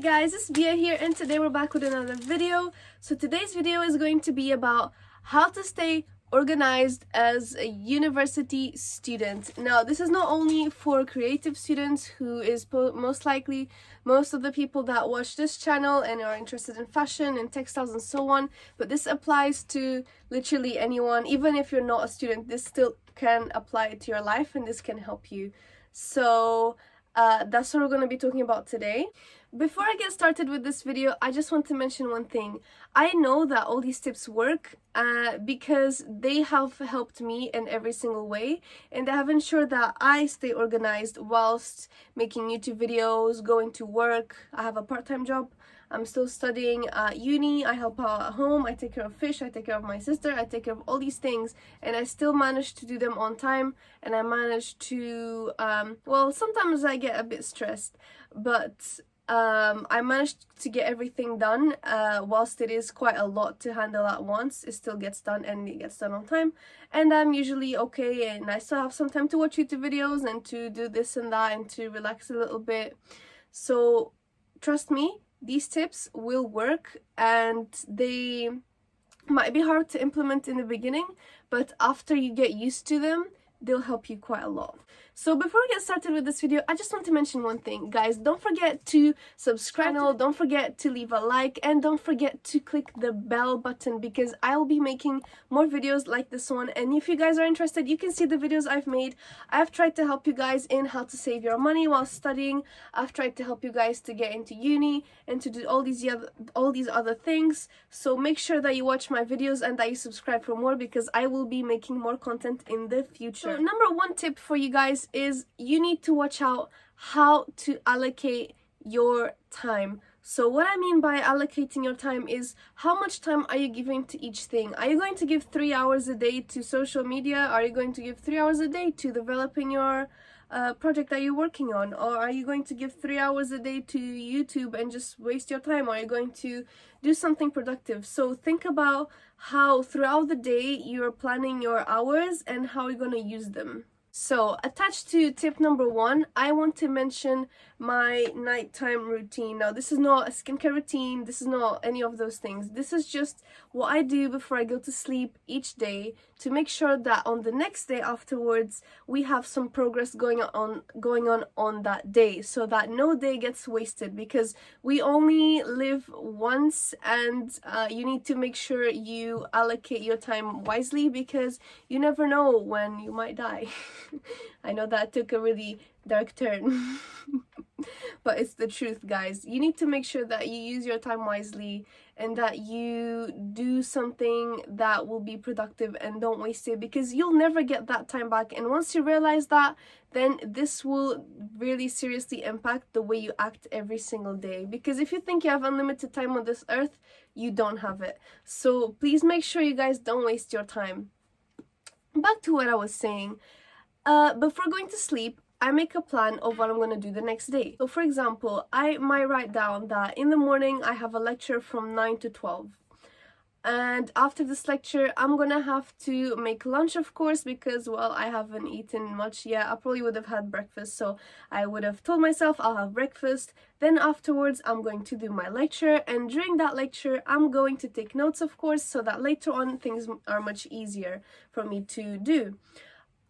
guys, it's Bia here and today we're back with another video. So today's video is going to be about how to stay organized as a university student. Now this is not only for creative students, who is most likely most of the people that watch this channel and are interested in fashion and textiles and so on, but this applies to literally anyone. Even if you're not a student, this still can apply to your life and this can help you. So that's what we're going to be talking about today. Before I get started with this video, I just want to mention one thing. I know that all these tips work because they have helped me in every single way, and they have ensured that I stay organized whilst making YouTube videos, going to work. I have a part-time job. I'm still studying at uni, I help out at home, I take care of fish, I take care of my sister, I take care of all these things, and I still manage to do them on time, and I manage to, well, sometimes I get a bit stressed, but I managed to get everything done. Whilst it is quite a lot to handle at once, it still gets done and it gets done on time, and I'm usually okay, and I still have some time to watch YouTube videos and to do this and that and to relax a little bit. So trust me, these tips will work, and they might be hard to implement in the beginning, but after you get used to them, they'll help you quite a lot. So before we get started with this video, I just want to mention one thing. Guys, don't forget to subscribe, don't forget to leave a like, and don't forget to click the bell button, because I'll be making more videos like this one. And if you guys are interested, you can see the videos I've made. I've tried to help you guys in how to save your money while studying. I've tried to help you guys to get into uni and to do all these other things. So make sure that you watch my videos and that you subscribe for more, because I will be making more content in the future. So number one tip for you guys is you need to watch out how to allocate your time. So what I mean by allocating your time is, how much time are you giving to each thing? Are you going to give 3 hours a day to social media? Are you going to give 3 hours a day to developing your project that you're working on? Or are you going to give 3 hours a day to YouTube and just waste your time? Or are you going to do something productive? So think about how throughout the day you're planning your hours and how you're going to use them. So attached to tip number one, I want to mention my nighttime routine. Now this is not a skincare routine, this is not any of those things. This is just what I do before I go to sleep each day to make sure that on the next day afterwards we have some progress going on that day, so that no day gets wasted, because we only live once, and you need to make sure you allocate your time wisely, because you never know when you might die. I know that took a really dark turn, but it's the truth, guys. You need to make sure that you use your time wisely and that you do something that will be productive and don't waste it, because you'll never get that time back. And once you realize that, then this will really seriously impact the way you act every single day, because if you think you have unlimited time on this earth, you don't have it. So please make sure you guys don't waste your time. Back to what I was saying. Before going to sleep, I make a plan of what I'm going to do the next day. So for example, I might write down that in the morning I have a lecture from 9 to 12. And after this lecture, I'm gonna have to make lunch, of course, because, well, I haven't eaten much yet. I probably would have had breakfast, so I would have told myself I'll have breakfast. Then afterwards, I'm going to do my lecture, and during that lecture, I'm going to take notes, of course, so that later on things are much easier for me to do.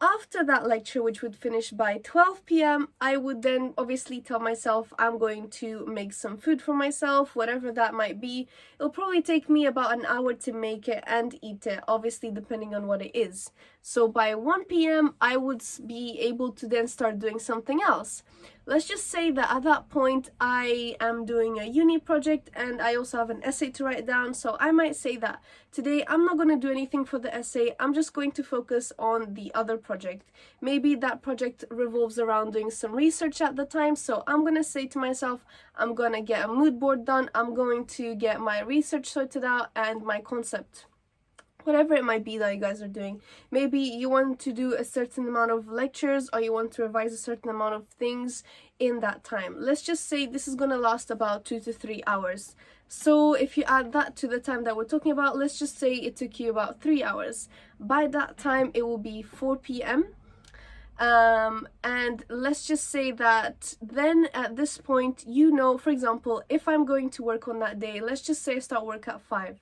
After that lecture, which would finish by 12 p.m, I would then obviously tell myself I'm going to make some food for myself, whatever that might be. It'll probably take me about an hour to make it and eat it, obviously depending on what it is. So by 1 p.m, I would be able to then start doing something else. Let's just say that at that point I am doing a uni project and I also have an essay to write down, so I might say that today I'm not going to do anything for the essay, I'm just going to focus on the other project. Maybe that project revolves around doing some research at the time, so I'm going to say to myself, I'm going to get a mood board done, I'm going to get my research sorted out and my concept. Whatever it might be that you guys are doing. Maybe you want to do a certain amount of lectures, or you want to revise a certain amount of things in that time. Let's just say this is going to last about 2 to 3 hours. So if you add that to the time that we're talking about, let's just say it took you about 3 hours. By that time, it will be 4 p.m. And let's just say that then at this point, you know, for example, if I'm going to work on that day, let's just say I start work at 5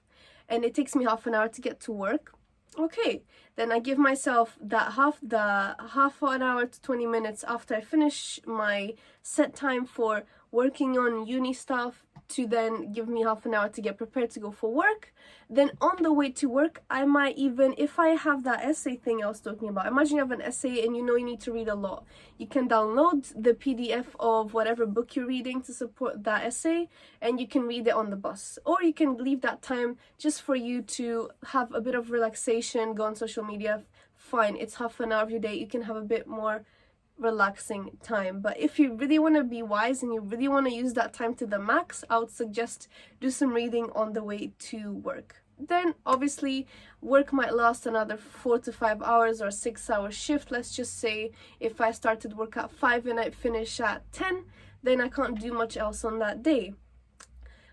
and it takes me half an hour to get to work. Okay, then I give myself that half an hour to 20 minutes after I finish my set time for working on uni stuff to then give me half an hour to get prepared to go for work. Then on the way to work, I might even, if I have that essay thing I was talking about, imagine you have an essay and you know you need to read a lot. You can download the PDF of whatever book you're reading to support that essay, and you can read it on the bus. Or you can leave that time just for you to have a bit of relaxation, go on social media. Fine, it's half an hour of your day. You can have a bit more relaxing time. But if you really want to be wise and you really want to use that time to the max, I would suggest do some reading on the way to work. Then obviously work might last another 4 to 5 hours or 6-hour shift. Let's just say if I started work at 5 and I finish at 10, then I can't do much else on that day.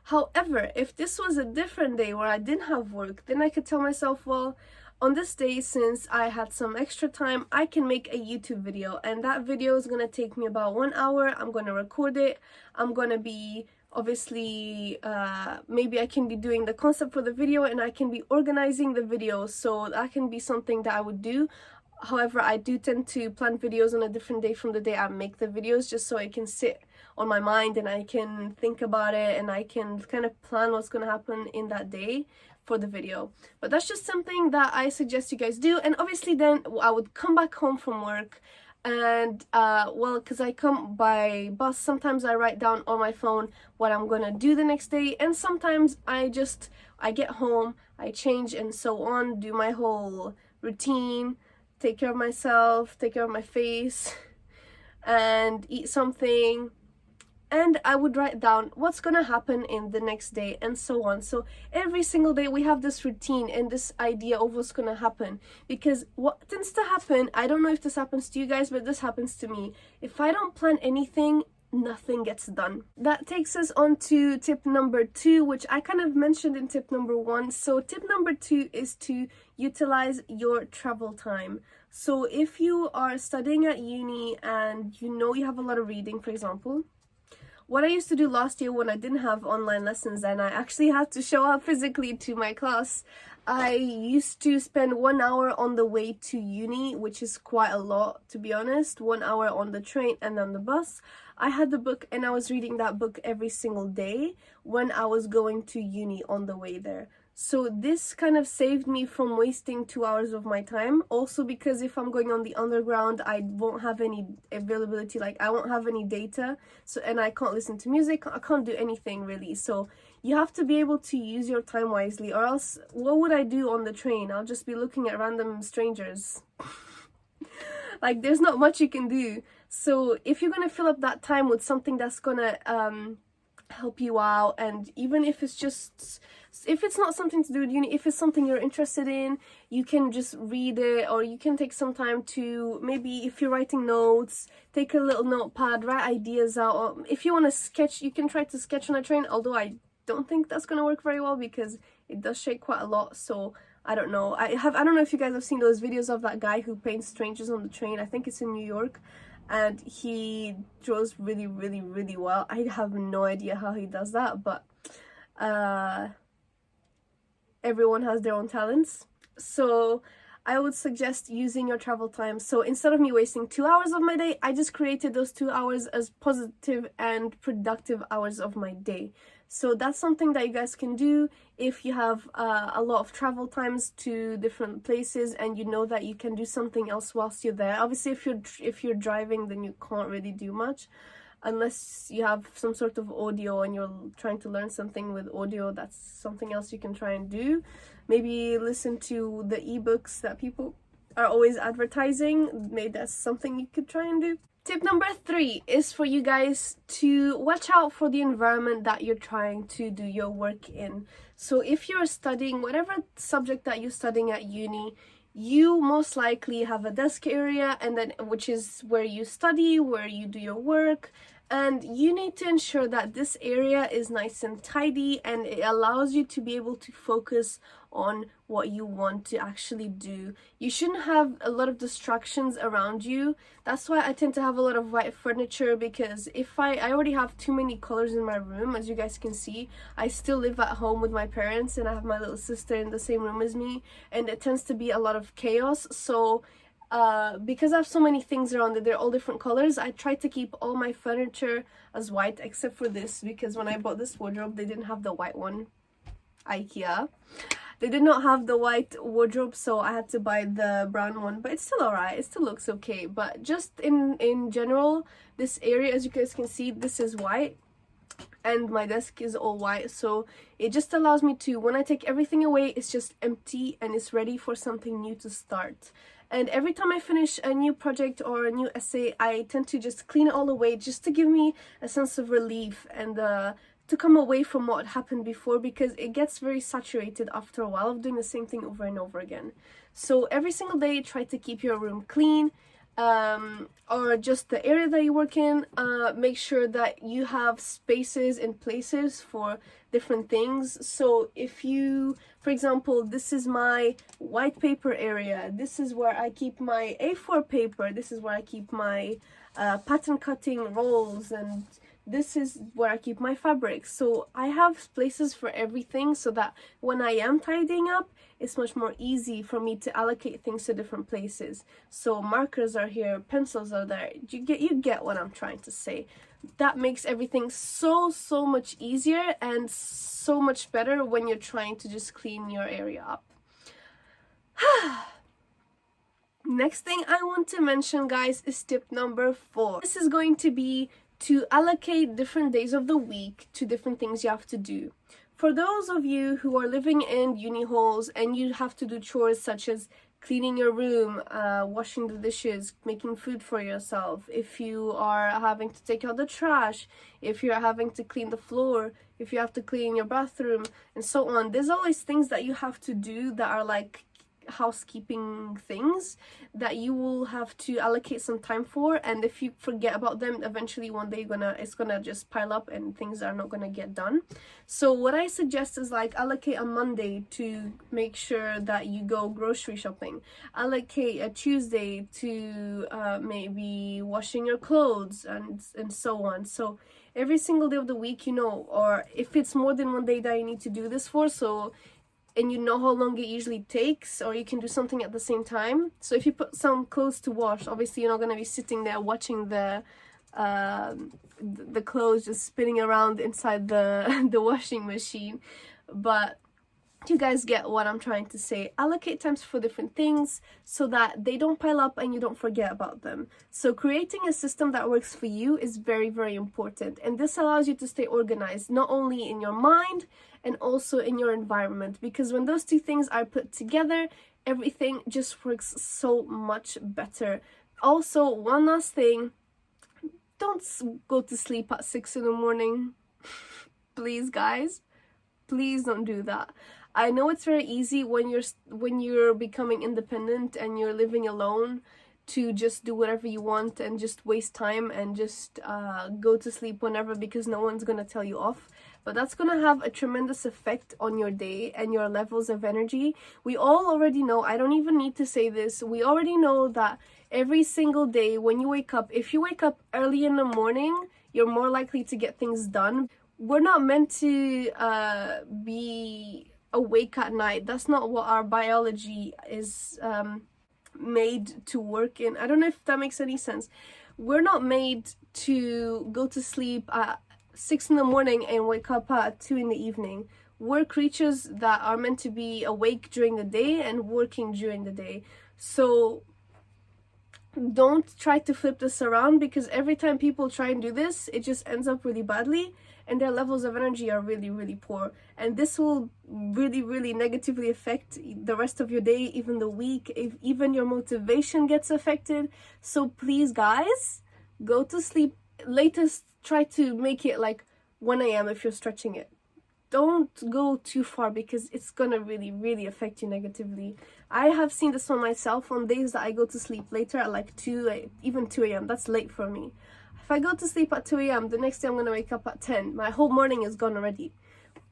However, if this was a different day where I didn't have work, then I could tell myself, well, on this day, since I had some extra time, I can make a YouTube video, and that video is going to take me about 1 hour. I'm going to record it. I'm going to be obviously maybe I can be doing the concept for the video, and I can be organizing the video, so that can be something that I would do. However, I do tend to plan videos on a different day from the day I make the videos, just so it can sit on my mind and I can think about it and I can kind of plan what's going to happen in that day for the video. But that's just something that I suggest you guys do. And obviously then I would come back home from work, and well, because I come by bus, sometimes I write down on my phone what I'm gonna do the next day, and sometimes I get home, I change and so on, do my whole routine, take care of myself, take care of my face, and eat something, and I would write down what's gonna happen in the next day and so on. So every single day we have this routine and this idea of what's gonna happen, because what tends to happen, I don't know if this happens to you guys, but this happens to me. If I don't plan anything, nothing gets done. That takes us on to tip number 2, which I kind of mentioned in tip number 1. So tip number 2 is to utilize your travel time. So if you are studying at uni and you know you have a lot of reading, for example, what I used to do last year when I didn't have online lessons and I actually had to show up physically to my class, I used to spend 1 hour on the way to uni, which is quite a lot, to be honest. 1 hour on the train and then the bus. I had the book and I was reading that book every single day when I was going to uni on the way there. So this kind of saved me from wasting 2 hours of my time. Also because if I'm going on the underground, I won't have any availability, like I won't have any data, so, and I can't listen to music, I can't do anything really. So you have to be able to use your time wisely, or else what would I do on the train? I'll just be looking at random strangers. Like there's not much you can do. So if you're gonna fill up that time with something that's gonna help you out, and even if it's just, if it's not something to do with uni, if it's something you're interested in, you can just read it, or you can take some time to, maybe if you're writing notes, take a little notepad, write ideas out, or if you want to sketch, you can try to sketch on a train, although I don't think that's going to work very well because it does shake quite a lot. So I don't know. I don't know if you guys have seen those videos of that guy who paints strangers on the train. I think it's in New York, and he draws really, really, really well. I have no idea how he does that, but everyone has their own talents. So I would suggest using your travel time. So instead of me wasting 2 hours of my day, I just created those 2 hours as positive and productive hours of my day. So that's something that you guys can do if you have a lot of travel times to different places and you know that you can do something else whilst you're there. Obviously, if you're driving, then you can't really do much unless you have some sort of audio and you're trying to learn something with audio. That's something else you can try and do. Maybe listen to the ebooks that people are always advertising. Maybe that's something you could try and do. Tip number 3 is for you guys to watch out for the environment that you're trying to do your work in. So if you're studying whatever subject that you're studying at uni, you most likely have a desk area, and then which is where you study, where you do your work, And you need to ensure that this area is nice and tidy, and it allows you to be able to focus on what you want to actually do. You shouldn't have a lot of distractions around you. That's why I tend to have a lot of white furniture, because if I already have too many colors in my room. As you guys can see, I still live at home with my parents, and I have my little sister in the same room as me, and it tends to be a lot of chaos. So because I have so many things around it, they're all different colors, I try to keep all my furniture as white, except for this, because when I bought this wardrobe, they didn't have the white one. IKEA. They did not have the white wardrobe, so I had to buy the brown one, but it's still alright, it still looks okay. But just in general, this area, as you guys can see, this is white, and my desk is all white, so it just allows me to, when I take everything away, it's just empty and it's ready for something new to start. And every time I finish a new project or a new essay, I tend to just clean it all away, just to give me a sense of relief and to come away from what happened before, because it gets very saturated after a while of doing the same thing over and over again. So every single day, try to keep your room clean, or just the area that you work in. Make sure that you have spaces and places for different things. So if you, for example, this is my white paper area, this is where I keep my A4 paper, this is where I keep my pattern cutting rolls, and this is where I keep my fabrics. So I have places for everything, so that when I am tidying up, it's much more easy for me to allocate things to different places. So markers are here, pencils are there. You get what I'm trying to say. That makes everything so much easier and so much better when you're trying to just clean your area up. Next thing I want to mention, guys, is tip number 4. This is going to be to allocate different days of the week to different things you have to do. For those of you who are living in uni halls and you have to do chores such as cleaning your room, washing the dishes, making food for yourself, if you are having to take out the trash, if you're having to clean the floor, if you have to clean your bathroom, and so on, there's always things that you have to do that are like housekeeping things that you will have to allocate some time for, and if you forget about them, eventually one day it's gonna just pile up and things are not gonna get done. So what I suggest is like allocate a Monday to make sure that you go grocery shopping, allocate a Tuesday to maybe washing your clothes, and so on. So every single day of the week, you know, or if it's more than one day that you need to do this for, so and you know how long it usually takes, or you can do something at the same time. So if you put some clothes to wash, obviously you're not going to be sitting there watching the clothes just spinning around inside the washing machine. But you guys get what I'm trying to say. Allocate times for different things so that they don't pile up and you don't forget about them. So creating a system that works for you is very important, and this allows you to stay organized, not only in your mind and also in your environment, because when those two things are put together, everything just works so much better. Also, one last thing, don't go to sleep at 6 in the morning. Please, guys, please don't do that. I know it's very easy when you're becoming independent and you're living alone to just do whatever you want and just waste time and just go to sleep whenever, because no one's gonna tell you off. But that's gonna have a tremendous effect on your day and your levels of energy. We all already know, I don't even need to say this, we already know that every single day when you wake up, if you wake up early in the morning, you're more likely to get things done. We're not meant to be awake at night. That's not what our biology is made to work in. I don't know if that makes any sense. We're not made to go to sleep at 6 in the morning and wake up at 2 in the evening. We're creatures that are meant to be awake during the day and working during the day. So don't try to flip this around, because every time people try and do this, it just ends up really badly and their levels of energy are really poor, and this will really negatively affect the rest of your day, even the week, if even your motivation gets affected. So please, guys, go to sleep. Latest, try to make it like 1 a.m. if you're stretching it. Don't go too far, because it's gonna really affect you negatively. I have seen this on myself on days that I go to sleep later at like 2, even 2 a.m. That's late for me. I If I go to sleep at 2 a.m., the next day I'm going to wake up at 10. My whole morning is gone already.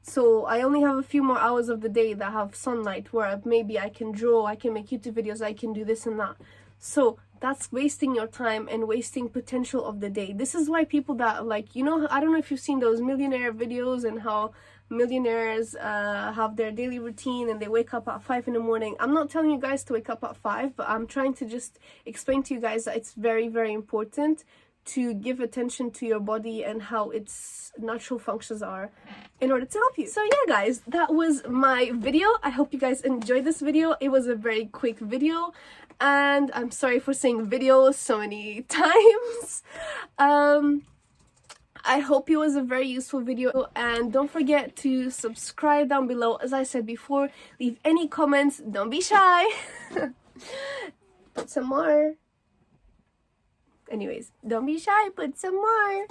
So I only have a few more hours of the day that have sunlight where maybe I can draw, I can make YouTube videos, I can do this and that. So that's wasting your time and wasting potential of the day. This is why people that like, you know, I don't know if you've seen those millionaire videos and how millionaires have their daily routine and they wake up at 5 in the morning. I'm not telling you guys to wake up at 5, but I'm trying to just explain to you guys that it's very, very important to give attention to your body and how its natural functions are in order to help you. So yeah guys, that was my video. I hope you guys enjoyed this video. It was a very quick video and I'm sorry for saying video so many times. I hope it was a very useful video, and don't forget to subscribe down below. As I said before, leave any comments, don't be shy. Put some more. Anyways, don't be shy, put some more.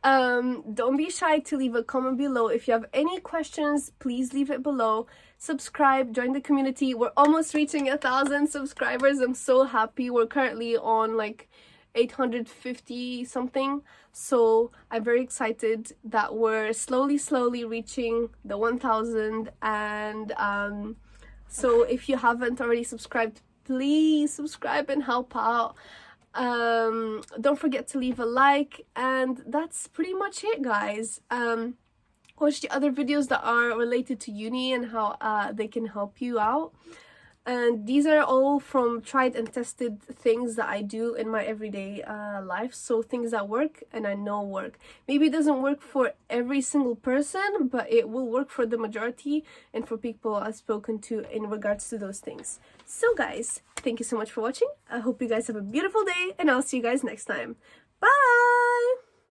Don't be shy to leave a comment below. If you have any questions, please leave it below. Subscribe, join the community. We're almost reaching 1,000 subscribers. I'm so happy. We're currently on like 850 something, so I'm very excited that we're slowly reaching the 1,000. And so if you haven't already subscribed, please subscribe and help out. Don't forget to leave a like, and that's pretty much it guys. Watch the other videos that are related to uni and how they can help you out. And these are all from tried and tested things that I do in my everyday life. So things that work and I know work. Maybe it doesn't work for every single person, but it will work for the majority and for people I've spoken to in regards to those things. So guys, thank you so much for watching. I hope you guys have a beautiful day and I'll see you guys next time. Bye!